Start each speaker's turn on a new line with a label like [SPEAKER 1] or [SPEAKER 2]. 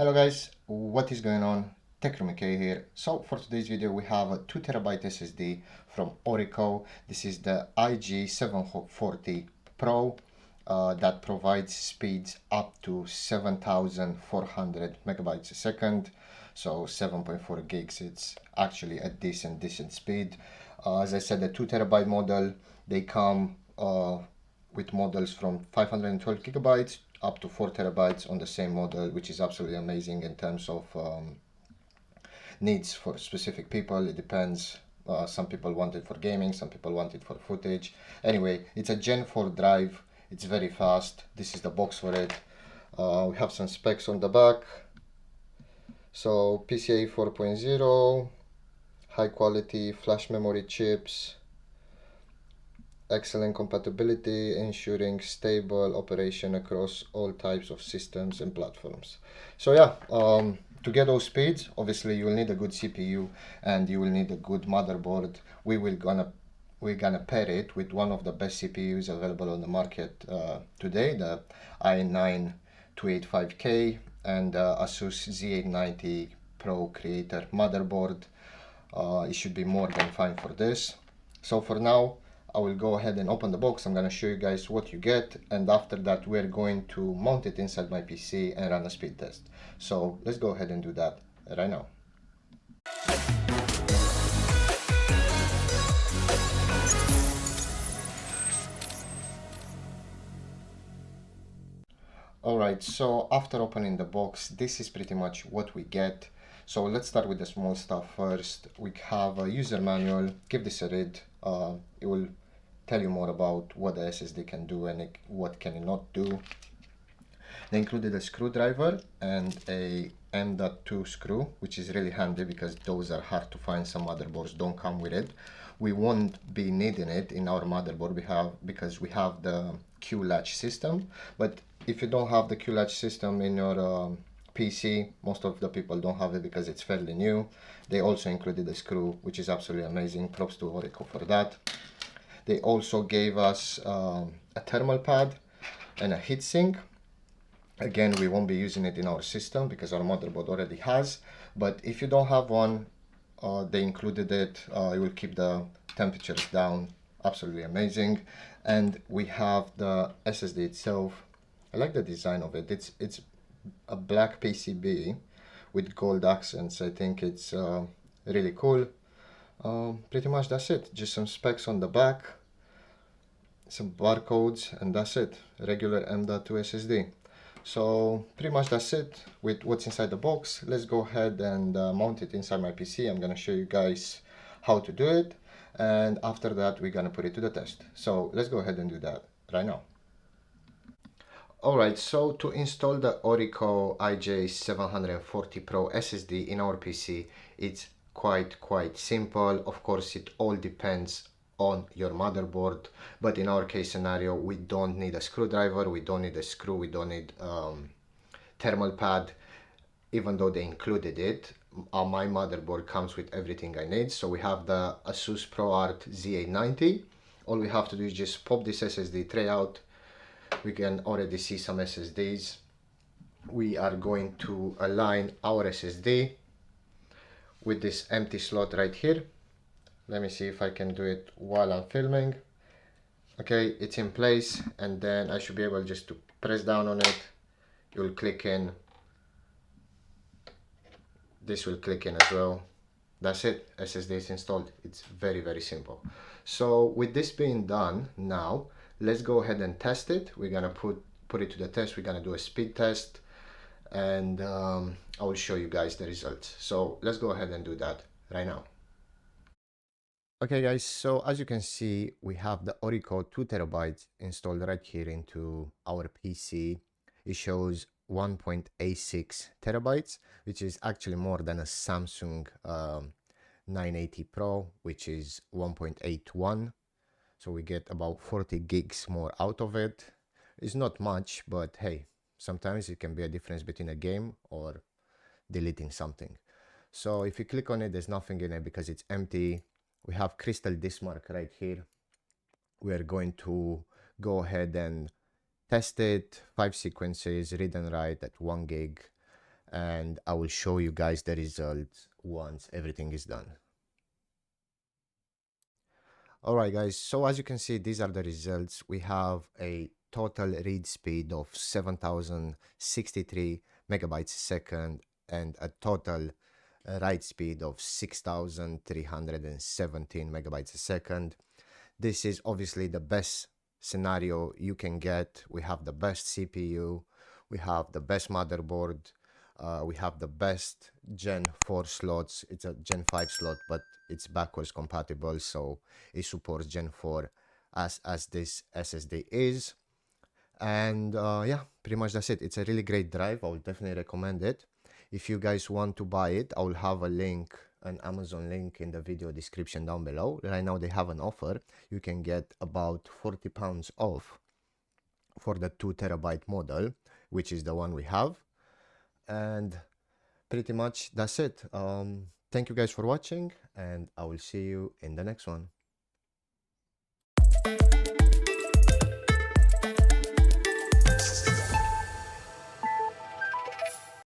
[SPEAKER 1] Hello guys, what is going on? techroomuk here. So for today's video we have a 2TB SSD from ORICO. This is the IG740 Pro that provides speeds up to 7400 megabytes a second. So 7.4 gigs, it's actually a decent speed. As I said, the 2TB model, they come with models from 512 gigabytes up to 4 terabytes on the same model, which is absolutely amazing in terms of needs for specific people. It depends. Some people want it for gaming, some people want it for footage. Anyway, it's a Gen 4 drive. It's very fast. This is the box for it. We have some specs on the back. So PCIe 4.0, high quality flash memory chips, excellent compatibility, ensuring stable operation across all types of systems and platforms. So yeah, to get those speeds, obviously you will need a good CPU and you will need a good motherboard. We're gonna pair it with one of the best CPUs available on the market today, the i9 285K and Asus Z890 Pro Creator motherboard. It should be more than fine for this. So for now, I will go ahead and open the box. I'm going to show you guys what you get, and after that we're going to mount it inside my PC and run a speed test. So let's go ahead and do that right now. Alright, so after opening the box, this is pretty much what we get. So let's start with the small stuff first. We have a user manual. Give this a read. It will tell you more about what the SSD can do and what can it not do. They included a screwdriver and a M.2 screw, which is really handy because those are hard to find. Some motherboards don't come with it. We won't be needing it in our motherboard because we have the Q-latch system. But if you don't have the Q-latch system in your PC, most of the people don't have it because it's fairly new. They also included a screw, which is absolutely amazing. Props to ORICO for that. They also gave us a thermal pad and a heatsink. Again, we won't be using it in our system because our motherboard already has, but if you don't have one, they included it. It will keep the temperatures down. Absolutely amazing. And we have the SSD itself. I like the design of it. It's a black PCB with gold accents. I think it's really cool. Pretty much that's it. Just some specs on the back, some barcodes, and that's it. Regular M.2 SSD. So pretty much that's it with what's inside the box. Let's go ahead and mount it inside my PC. I'm gonna show you guys how to do it, and after that we're gonna put it to the test. So let's go ahead and do that right now. Alright, so to install the ORICO IG740 Pro SSD in our PC, it's quite simple. Of course, it all depends on your motherboard, but in our case scenario, we don't need a screwdriver, we don't need a screw, we don't need thermal pad, even though they included it. My motherboard comes with everything I need. So we have the Asus ProArt Z890. All we have to do is just pop this SSD tray out. We can already see some SSDs. We are going to align our SSD with this empty slot right here. Let me see if I can do it while I'm filming. Okay, it's in place, and then I should be able just to press down on it. It will click in. This will click in as well. That's it. SSD is installed. It's very simple. So with this being done, now let's go ahead and test it. We're gonna put it to the test. We're gonna do a speed test, and I will show you guys the results. So let's go ahead and do that right now. Okay guys, so as you can see, we have the ORICO 2TB installed right here into our PC. It shows 1.86 terabytes, which is actually more than a Samsung 980 Pro, which is 1.81. So we get about 40 gigs more out of it. It's not much, but hey, sometimes it can be a difference between a game or deleting something. So if you click on it, there's nothing in it because it's empty. We have crystal disk mark right here. We are going to go ahead and test it. 5 sequences, read and write at 1 gig. and I will show you guys the results once everything is done. Alright guys, so as you can see, these are the results. We have a total read speed of 7063 megabytes a second and a total write speed of 6317 megabytes a second. This is obviously the best scenario you can get. We have the best CPU, we have the best motherboard, we have the best Gen 4 slots. It's a Gen 5 slot, but it's backwards compatible, so it supports Gen 4 as this SSD is. And yeah, pretty much that's it. It's a really great drive. I would definitely recommend it. If you guys want to buy it, I will have a link, an Amazon link in the video description down below. Right now they have an offer. You can get about £40 off for the 2 TB model, which is the one we have. And pretty much that's it. Thank you guys for watching, and I will see you in the next one.